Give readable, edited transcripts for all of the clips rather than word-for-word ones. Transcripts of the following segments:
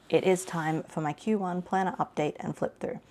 It is time for my Q1 planner update and flip through.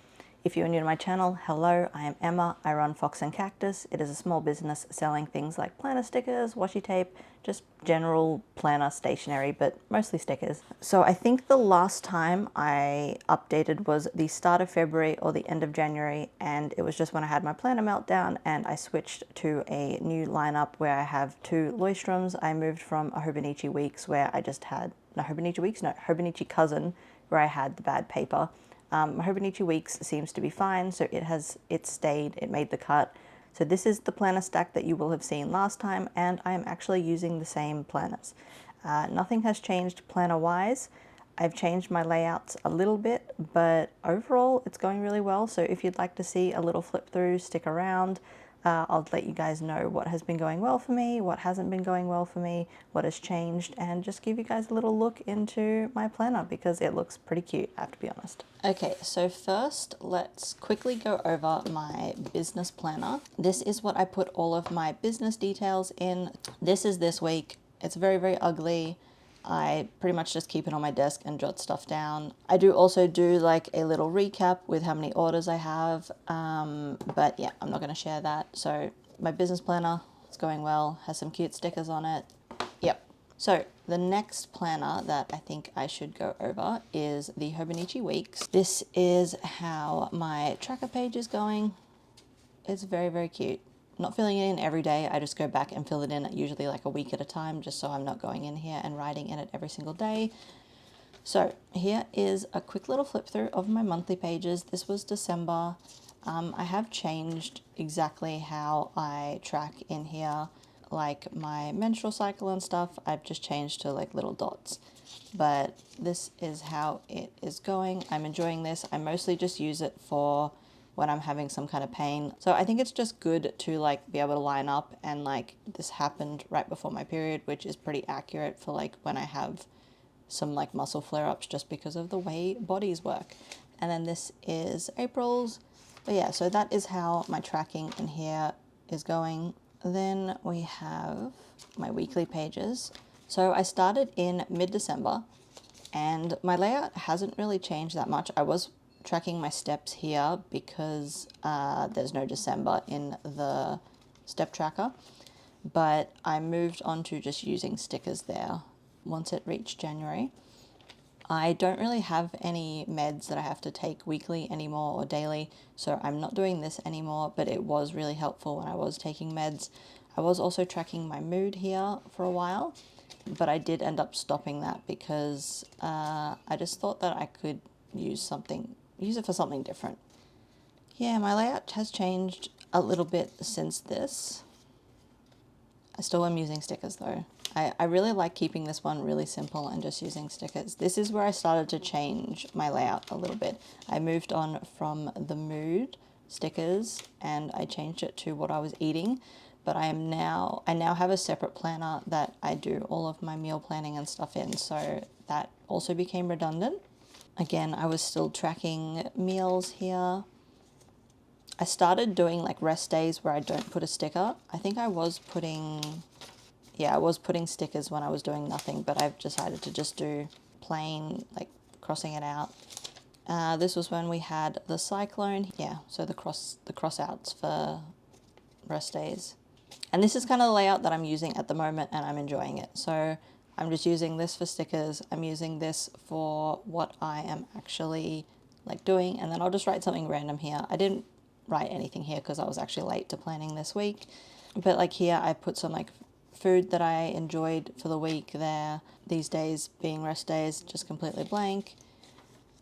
If you're new to my channel, hello, I am Emma. I run Fox and Cactus. It is a small business selling things like planner stickers, washi tape, just general planner stationery, but mostly stickers. So I think the last time I updated was the start of February or the end of January, and it was just when I had my planner meltdown and I switched to a new lineup where I have two Loystroms. I moved from a Hobonichi Weeks where I just had Hobonichi Cousin, where I had the bad paper. My Hobonichi Weeks seems to be fine, so it stayed, it made the cut. So this is the planner stack that you will have seen last time, and I am actually using the same planners. Nothing has changed planner-wise. I've changed my layouts a little bit, but overall it's going really well. So if you'd like to see a little flip through, stick around. I'll let you guys know what has been going well for me, what hasn't been going well for me, what has changed, and just give you guys a little look into my planner because it looks pretty cute, I have to be honest. Okay, so first let's quickly go over my business planner. This is what I put all of my business details in. This is this week. It's very, very ugly. I pretty much just keep it on my desk and jot stuff down. I do also do like a little recap with how many orders I have, but yeah, I'm not going to share that. So my business planner, it's going well, has some cute stickers on it. Yep. So the next planner that I think I should go over is the Hobonichi Weeks. This is how my tracker page is going. It's very, very cute. Not filling it in every day. I just go back and fill it in usually like a week at a time, just so I'm not going in here and writing in it every single day. So here is a quick little flip through of my monthly pages. This was December. I have changed exactly how I track in here, like my menstrual cycle and stuff. I've just changed to like little dots. But this is how it is going. I'm enjoying this. I mostly just use it for when I'm having some kind of pain. So I think it's just good to like be able to line up, and like this happened right before my period, which is pretty accurate for like when I have some like muscle flare-ups just because of the way bodies work. And then this is April's. But yeah, so that is how my tracking in here is going. Then we have my weekly pages. So I started in mid-December and my layout hasn't really changed that much. I was tracking my steps here because there's no December in the step tracker, but I moved on to just using stickers there once it reached January. I don't really have any meds that I have to take weekly anymore or daily, so I'm not doing this anymore, but it was really helpful when I was taking meds. I was also tracking my mood here for a while, but I did end up stopping that because I just thought that I could use it for something different. Yeah, my layout has changed a little bit since this. I still am using stickers though. I really like keeping this one really simple and just using stickers. This is where I started to change my layout a little bit. I moved on from the mood stickers and I changed it to what I was eating, but I now have a separate planner that I do all of my meal planning and stuff in, so that also became redundant. Again, I was still tracking meals here. I started doing like rest days where I don't put a sticker. I think I was putting stickers when I was doing nothing, but I've decided to just do plain, like crossing it out. This was when we had the cyclone. Yeah, so the cross outs for rest days. And this is kind of the layout that I'm using at the moment and I'm enjoying it. So I'm just using this for stickers. I'm using this for what I am actually like doing, and then I'll just write something random here. I didn't write anything here because I was actually late to planning this week. But like here I put some like food that I enjoyed for the week there. These days being rest days, just completely blank.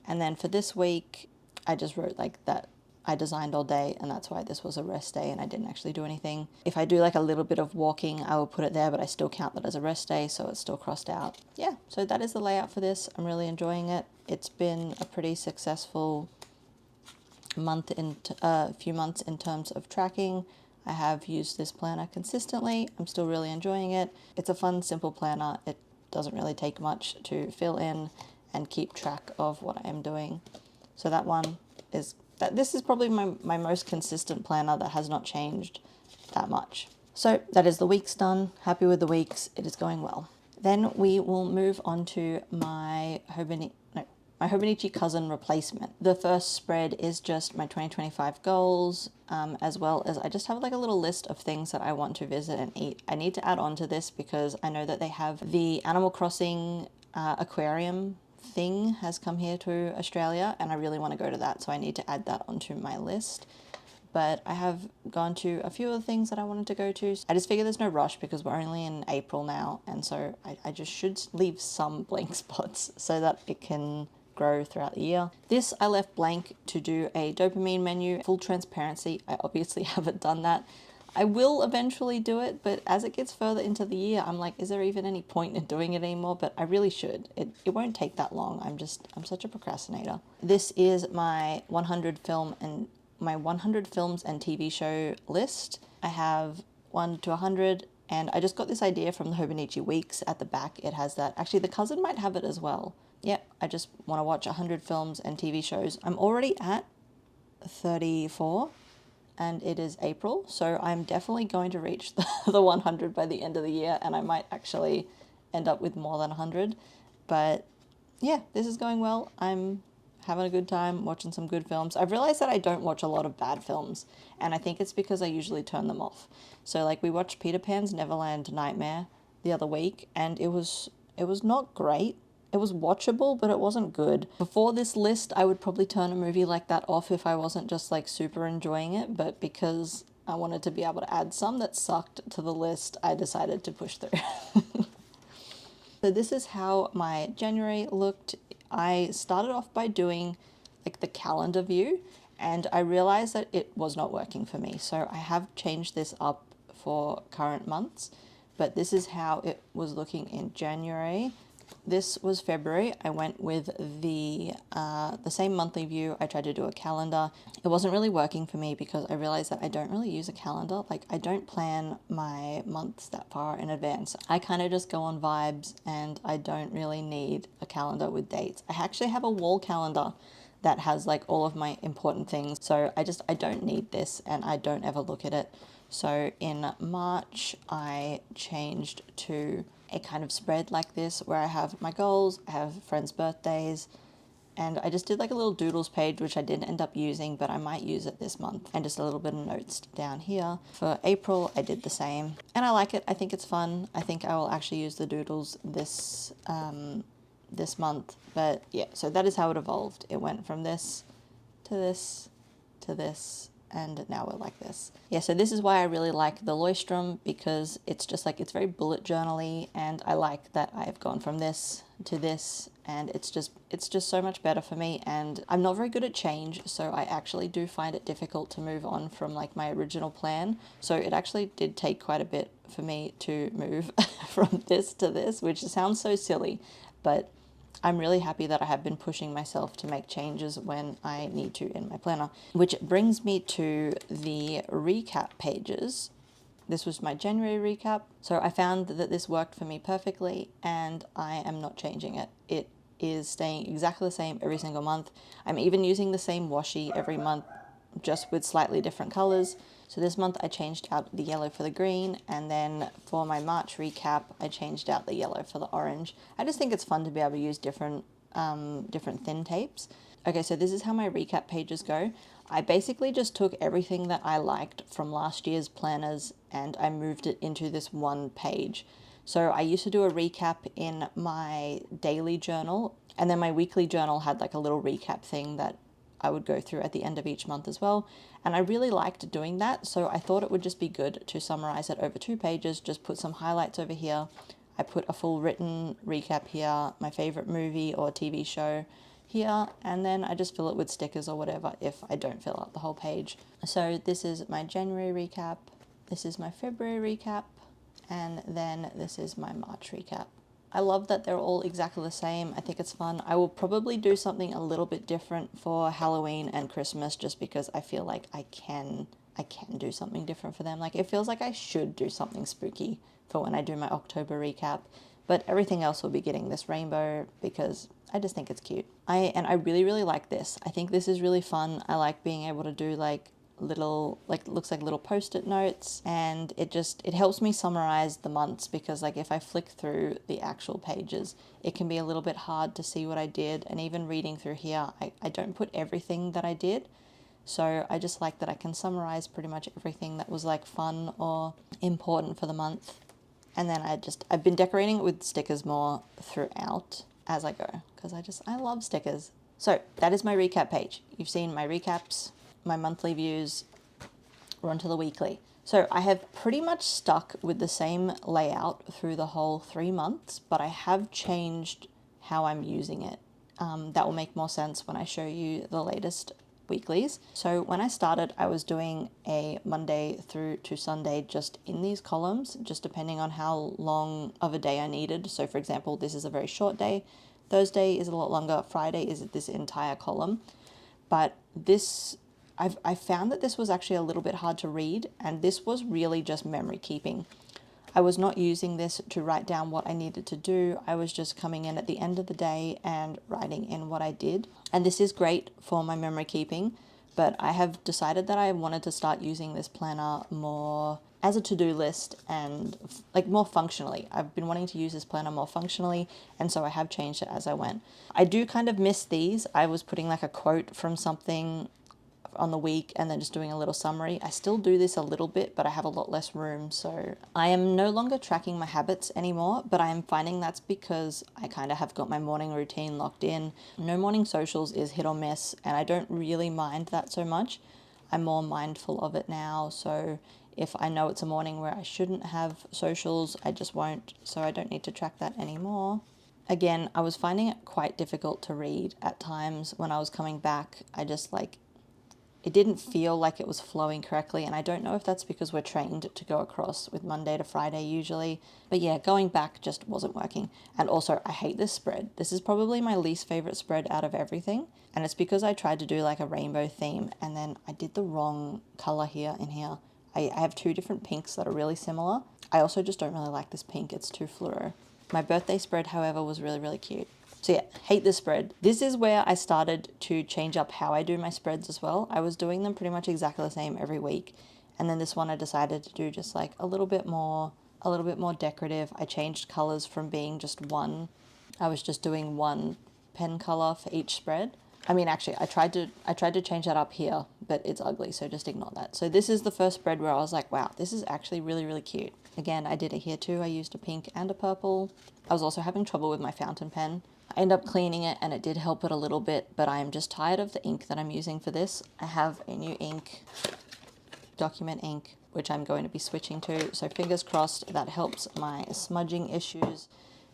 And then for this week, I just wrote like that I designed all day, and that's why this was a rest day and I didn't actually do anything. If I do like a little bit of walking, I will put it there, but I still count that as a rest day, so it's still crossed out. Yeah, so that is the layout for this. I'm really enjoying it. It's been a pretty successful few months in terms of tracking. I have used this planner consistently. I'm still really enjoying it. It's a fun, simple planner. It doesn't really take much to fill in and keep track of what I am doing. So this is probably my most consistent planner that has not changed that much. So that is the weeks done. Happy with the weeks. It is going well. Then we will move on to my my Hobonichi cousin replacement. The first spread is just my 2025 goals, as well as I just have like a little list of things that I want to visit and eat. I need to add on to this because I know that they have the Animal Crossing aquarium thing has come here to Australia, and I really want to go to that, so I need to add that onto my list. But I have gone to a few of the things that I wanted to go to. I just figure there's no rush because we're only in April now, and so I just should leave some blank spots so that it can grow throughout the year. This I left blank to do a dopamine menu. Full transparency, I obviously haven't done that. I will eventually do it, but as it gets further into the year, I'm like, is there even any point in doing it anymore? But I really should. It won't take that long. I'm such a procrastinator. This is my 100 films and TV show list. I have 1 to 100, and I just got this idea from the Hobonichi Weeks. At the back it has that. Actually, the cousin might have it as well. Yep, I just want to watch 100 films and TV shows. I'm already at 34 and it is April, so I'm definitely going to reach the 100 by the end of the year, and I might actually end up with more than 100. But yeah, this is going well. I'm having a good time watching some good films. I've realized that I don't watch a lot of bad films, and I think it's because I usually turn them off. So like we watched Peter Pan's Neverland Nightmare the other week, and it was not great. It was watchable, but it wasn't good. Before this list, I would probably turn a movie like that off if I wasn't just like super enjoying it, but because I wanted to be able to add some that sucked to the list, I decided to push through. So this is how my January looked. I started off by doing like the calendar view, and I realized that it was not working for me. So I have changed this up for current months, but this is how it was looking in January. This was February. I went with the same monthly view. I tried to do a calendar. It wasn't really working for me because I realized that I don't really use a calendar. Like I don't plan my months that far in advance. I kind of just go on vibes, and I don't really need a calendar with dates. I actually have a wall calendar that has like all of my important things. So I don't need this, and I don't ever look at it. So in March, I changed to a kind of spread like this where I have my goals, I have friends' birthdays, and I just did like a little doodles page, which I didn't end up using, but I might use it this month, and just a little bit of notes down here. For April, I did the same, and I like it. I think it's fun. I think I will actually use the doodles this month, but yeah, so that is how it evolved. It went from this to this to this, and now we're like this. Yeah, so this is why I really like the Loistrom, because it's just like, it's very bullet journal-y, and I like that I've gone from this to this, and it's just so much better for me. And I'm not very good at change, so I actually do find it difficult to move on from like my original plan. So it actually did take quite a bit for me to move from this to this, which sounds so silly, but I'm really happy that I have been pushing myself to make changes when I need to in my planner. Which brings me to the recap pages. This was my January recap. So I found that this worked for me perfectly, and I am not changing it. It is staying exactly the same every single month. I'm even using the same washi every month, just with slightly different colors. So this month I changed out the yellow for the green, and then for my March recap I changed out the yellow for the orange. I just think it's fun to be able to use different thin tapes. Okay, so this is how my recap pages go. I basically just took everything that I liked from last year's planners and I moved it into this one page. So I used to do a recap in my daily journal, and then my weekly journal had like a little recap thing that I would go through at the end of each month as well. And I really liked doing that, so I thought it would just be good to summarize it over 2 pages, just put some highlights over here. I put a full written recap here, my favorite movie or TV show here, and then I just fill it with stickers or whatever if I don't fill out the whole page. So this is my January recap, this is my February recap, and then this is my March recap. I love that they're all exactly the same. I think it's fun. I will probably do something a little bit different for Halloween and Christmas, just because I feel like I can do something different for them. Like it feels like I should do something spooky for when I do my October recap, but everything else will be getting this rainbow because I just think it's cute. I really, really like this. I think this is really fun. I like being able to do like little, like, looks like little post-it notes, and it helps me summarize the months, because like if I flick through the actual pages, it can be a little bit hard to see what I did. And even reading through here, I don't put everything that I did. So I just like that I can summarize pretty much everything that was like fun or important for the month. And then I've been decorating it with stickers more throughout as I go, because I love stickers. So that is my recap page. You've seen my recaps, my monthly views. We're on to the weekly. So I have pretty much stuck with the same layout through the whole 3 months, but I have changed how I'm using it. That will make more sense when I show you the latest weeklies. So when I started, I was doing a Monday through to Sunday just in these columns, just depending on how long of a day I needed. So for example, this is a very short day. Thursday is a lot longer. Friday is this entire column. But this, I found that this was actually a little bit hard to read, and this was really just memory keeping. I was not using this to write down what I needed to do. I was just coming in at the end of the day and writing in what I did. And this is great for my memory keeping, but I have decided that I wanted to start using this planner more as a to-do list and like more functionally. I've been wanting to use this planner more functionally, and so I have changed it as I went. I do kind of miss these. I was putting like a quote from something on the week and then just doing a little summary. I still do this a little bit, but I have a lot less room. So I am no longer tracking my habits anymore, but I am finding that's because I kind of have got my morning routine locked in. No morning socials is hit or miss, and I don't really mind that so much. I'm more mindful of it now. So if I know it's a morning where I shouldn't have socials, I just won't. So I don't need to track that anymore. Again, I was finding it quite difficult to read at times when I was coming back. It didn't feel like it was flowing correctly, and I don't know if that's because we're trained to go across with Monday to Friday usually. But yeah, going back just wasn't working. And also, I hate this spread. This is probably my least favorite spread out of everything, and it's because I tried to do like a rainbow theme, and then I did the wrong color here and here. I have 2 different pinks that are really similar. I also just don't really like this pink. It's too fluoro. My birthday spread, however, was really, really cute. So yeah, hate this spread. This is where I started to change up how I do my spreads as well. I was doing them pretty much exactly the same every week. And then this one I decided to do just like a little bit more decorative. I changed colors from being just one. I was just doing one pen color for each spread. I mean, actually, I tried to change that up here, but it's ugly, so just ignore that. So this is the first spread where I was like, wow, this is actually really, really cute. Again, I did it here too. I used a pink and a purple. I was also having trouble with my fountain pen. I ended up cleaning it and it did help it a little bit, but I am just tired of the ink that I'm using for this. I have a new ink, document ink, which I'm going to be switching to. So fingers crossed that helps my smudging issues,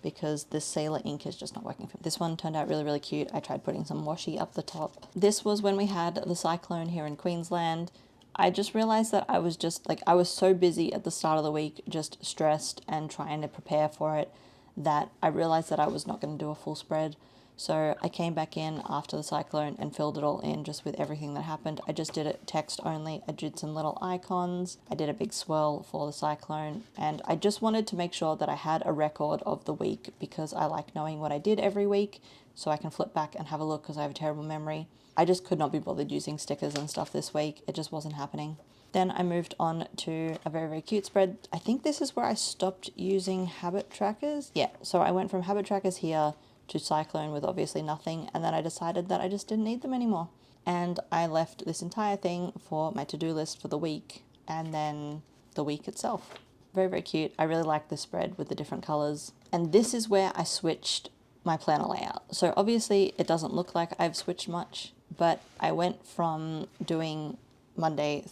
because this Sailor ink is just not working for me. This one turned out really, really cute. I tried putting some washi up the top. This was when we had the cyclone here in Queensland. I just realized that I was just like, I was so busy at the start of the week, just stressed and trying to prepare for it, that I realized that I was not going to do a full spread. So I came back in after the cyclone and filled it all in just with everything that happened. I just did it text only. I did some little icons. I did a big swirl for the cyclone. And I just wanted to make sure that I had a record of the week, because I like knowing what I did every week so I can flip back and have a look, because I have a terrible memory. I just could not be bothered using stickers and stuff this week. It just wasn't happening. Then I moved on to a very, very cute spread. I think this is where I stopped using habit trackers. Yeah, so I went from habit trackers here to cyclone with obviously nothing, and then I decided that I just didn't need them anymore. And I left this entire thing for my to-do list for the week, and then the week itself. Very, very cute. I really like this spread with the different colors. And this is where I switched my planner layout. So obviously it doesn't look like I've switched much, but I went from doing Monday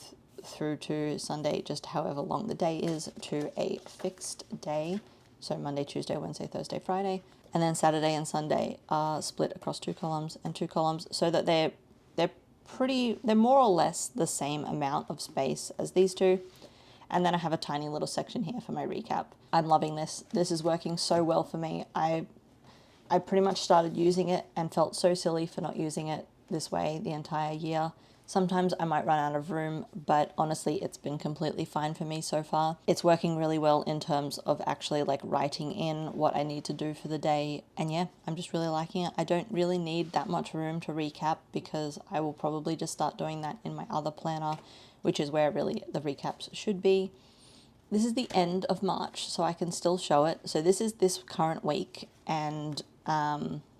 through to Sunday, just however long the day is, to a fixed day. So Monday, Tuesday, Wednesday, Thursday, Friday. And then Saturday and Sunday are split across 2 columns and 2 columns, so that they're more or less the same amount of space as these two. And then I have a tiny little section here for my recap. I'm loving this. This is working so well for me. I pretty much started using it and felt so silly for not using it this way the entire year. Sometimes I might run out of room, but honestly, it's been completely fine for me so far. It's working really well in terms of actually like writing in what I need to do for the day. And yeah, I'm just really liking it. I don't really need that much room to recap because I will probably just start doing that in my other planner, which is where really the recaps should be. This is the end of March, so I can still show it. So this is this current week, and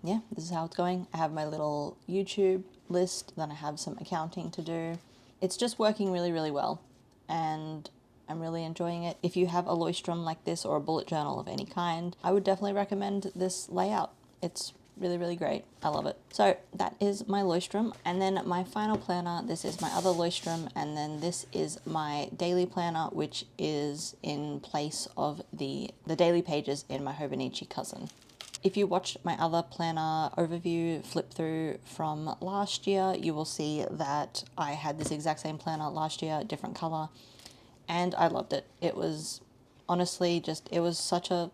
yeah, this is how it's going. I have my little YouTube list, then I have some accounting to do. It's just working really, really well, and I'm really enjoying it. If you have a Leuchtturm like this or a bullet journal of any kind, I would definitely recommend this layout. It's really, really great. I love it. So that is my Leuchtturm. And then my final planner, this is my other Leuchtturm. And then this is my daily planner, which is in place of the daily pages in my Hobonichi cousin. If you watched my other planner overview flip through from last year, you will see that I had this exact same planner last year, different color, and I loved it. It was honestly just, it was such a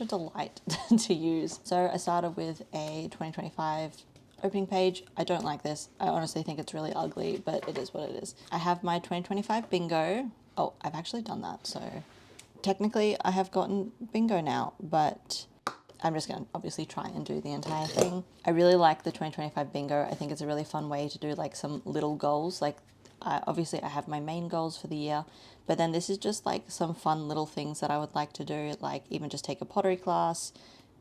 delight to use. So I started with a 2025 opening page. I don't like this. I honestly think it's really ugly, but it is what it is. I have my 2025 bingo. Oh, I've actually done that. So technically I have gotten bingo now, but I'm just going to obviously try and do the entire thing. I really like the 2025 bingo. I think it's a really fun way to do like some little goals. Like obviously I have my main goals for the year, but then this is just like some fun little things that I would like to do, like even just take a pottery class,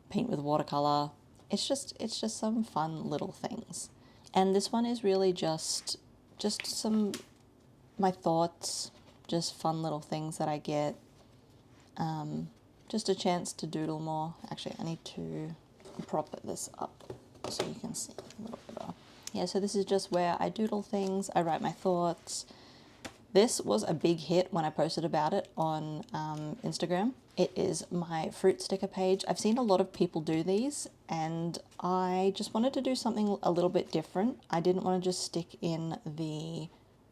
paint with watercolor. It's just some fun little things. And this one is really just some my thoughts, just fun little things that I get. Just a chance to doodle more. Actually, I need to prop this up so you can see a little bit better. Yeah, so this is just where I doodle things, I write my thoughts. This was a big hit when I posted about it on Instagram. It is my fruit sticker page. I've seen a lot of people do these, and I just wanted to do something a little bit different. I didn't want to just stick in the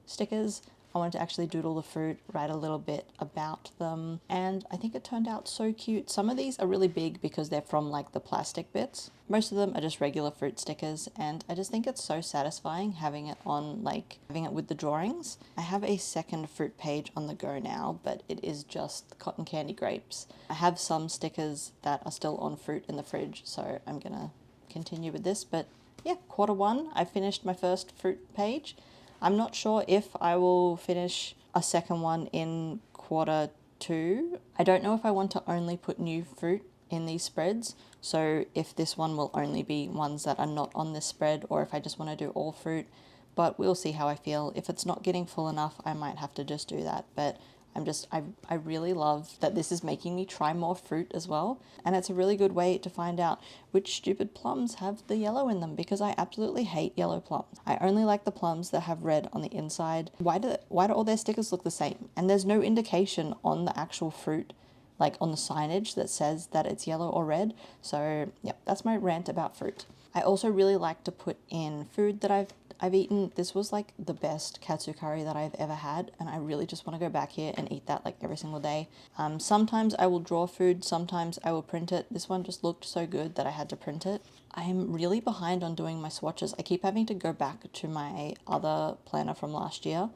stickers. I wanted to actually doodle the fruit, write a little bit about them, and I think it turned out so cute. Some of these are really big because they're from like the plastic bits. Most of them are just regular fruit stickers, and I just think it's so satisfying having it on, like having it with the drawings. I have a second fruit page on the go now, but it is just cotton candy grapes. I have some stickers that are still on fruit in the fridge, so I'm gonna continue with this. But yeah, Q1, I finished my first fruit page. I'm not sure if I will finish a second one in Q2. I don't know if I want to only put new fruit in these spreads. So if this one will only be ones that are not on this spread, or if I just want to do all fruit, but we'll see how I feel. If it's not getting full enough, I might have to just do that. But I really love that this is making me try more fruit as well. And it's a really good way to find out which stupid plums have the yellow in them, because I absolutely hate yellow plums. I only like the plums that have red on the inside. Why do all their stickers look the same? And there's no indication on the actual fruit, like on the signage, that says that it's yellow or red. So yeah, that's my rant about fruit. I also really like to put in food that I've eaten. This was like the best katsu curry that I've ever had, and I really just want to go back here and eat that like every single day. Sometimes I will draw food, sometimes I will print it. This one just looked so good that I had to print it. I'm really behind on doing my swatches. I keep having to go back to my other planner from last year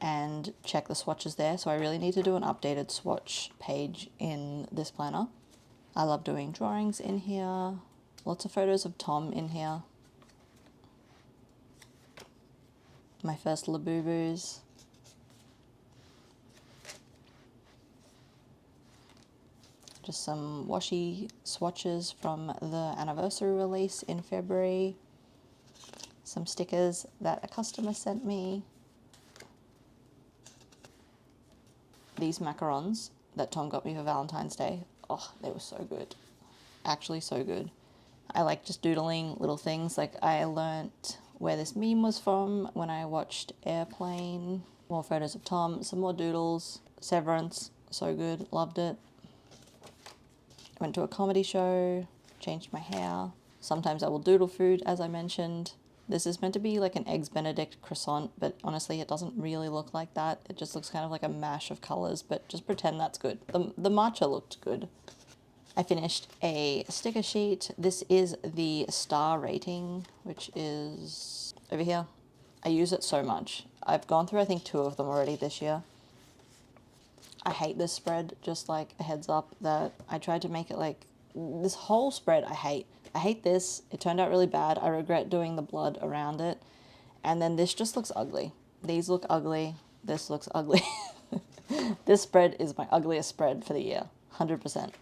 and check the swatches there, so I really need to do an updated swatch page in this planner. I love doing drawings in here. Lots of photos of Tom in here. My first Labubus. Just some washi swatches from the anniversary release in February. Some stickers that a customer sent me. These macarons that Tom got me for Valentine's Day. Oh, they were so good. Actually so good. I like just doodling little things. Like I learnt where this meme was from when I watched Airplane. More photos of Tom, some more doodles. Severance, so good, loved it. Went to a comedy show, changed my hair. Sometimes I will doodle food, as I mentioned. This is meant to be like an Eggs Benedict croissant, but honestly it doesn't really look like that. It just looks kind of like a mash of colors, but just pretend that's good. The matcha looked good. I finished a sticker sheet. This is the star rating, which is over here. I use it so much. I've gone through, I think, 2 of them already this year. I hate this spread, just like a heads up that I tried to make it like, this whole spread I hate. I hate this. It turned out really bad. I regret doing the blood around it. And then this just looks ugly. These look ugly. This looks ugly. This spread is my ugliest spread for the year, 100%.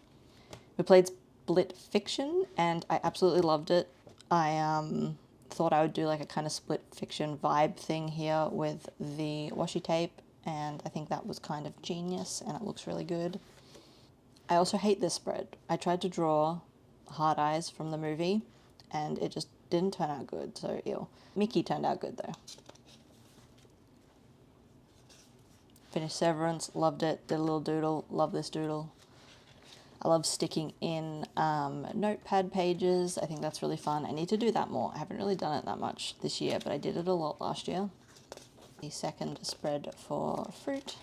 We played Split Fiction, and I absolutely loved it. I thought I would do like a kind of Split Fiction vibe thing here with the washi tape, and I think that was kind of genius, and it looks really good. I also hate this spread. I tried to draw Hard Eyes from the movie, and it just didn't turn out good, so ew. Mickey turned out good though. Finished Severance, loved it, did a little doodle, love this doodle. I love sticking in notepad pages. I think that's really fun. I need to do that more. I haven't really done it that much this year, but I did it a lot last year. The second spread for fruit.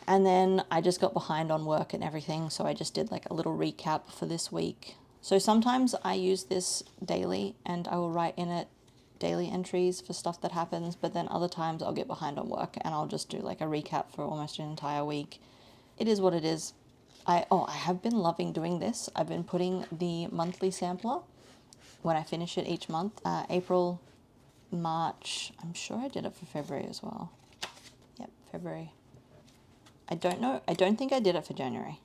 And then I just got behind on work and everything, so I just did like a little recap for this week. So sometimes I use this daily and I will write in it daily entries for stuff that happens, but then other times I'll get behind on work and I'll just do like a recap for almost an entire week. It is what it is. I have been loving doing this. I've been putting the monthly sampler when I finish it each month. April, March, I'm sure I did it for February as well. Yep, February. I don't know, I don't think I did it for January.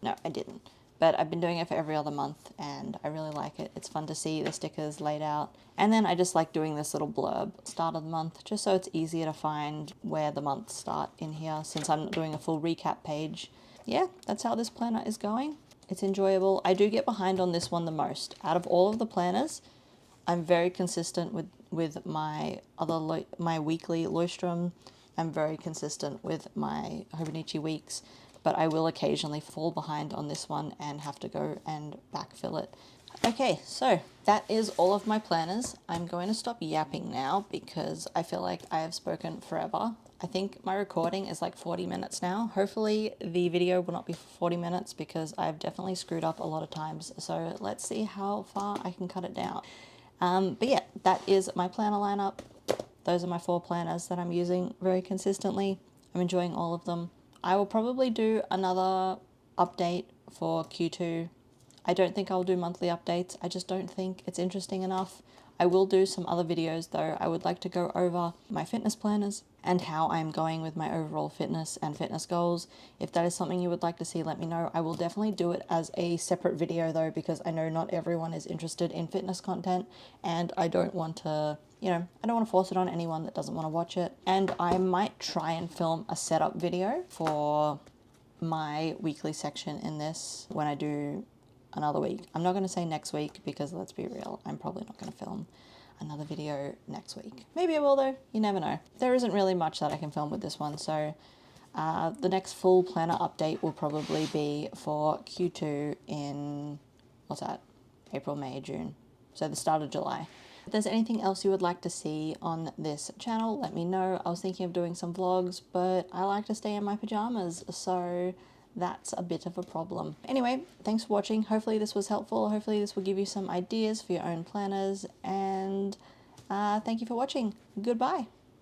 No, I didn't. But I've been doing it for every other month and I really like it. It's fun to see the stickers laid out. And then I just like doing this little blurb start of the month, just so it's easier to find where the months start in here since I'm not doing a full recap page. Yeah, that's how this planner is going. It's enjoyable. I do get behind on this one the most. Out of all of the planners, I'm very consistent with my my weekly Leuchtturm. I'm very consistent with my Hobonichi Weeks, but I will occasionally fall behind on this one and have to go and backfill it. Okay, so that is all of my planners. I'm going to stop yapping now because I feel like I have spoken forever. I think my recording is like 40 minutes now. Hopefully the video will not be for 40 minutes because I've definitely screwed up a lot of times. So let's see how far I can cut it down. But yeah, that is my planner lineup. Those are my 4 planners that I'm using very consistently. I'm enjoying all of them. I will probably do another update for Q2. I don't think I'll do monthly updates. I just don't think it's interesting enough. I will do some other videos though. I would like to go over my fitness planners and how I'm going with my overall fitness and fitness goals. If that is something you would like to see, let me know. I will definitely do it as a separate video though, because I know not everyone is interested in fitness content and I don't want to, you know, I don't want to force it on anyone that doesn't want to watch it. And I might try and film a setup video for my weekly section in this when I do another week. I'm not going to say next week because let's be real, I'm probably not going to film another video next week. Maybe I will though, you never know. There isn't really much that I can film with this one, so the next full planner update will probably be for Q2 in, what's that, April, May, June, so the start of July. If there's anything else you would like to see on this channel, let me know. I was thinking of doing some vlogs, but I like to stay in my pajamas, so that's a bit of a problem. Anyway, thanks for watching. Hopefully this was helpful. Hopefully this will give you some ideas for your own planners, and thank you for watching. Goodbye.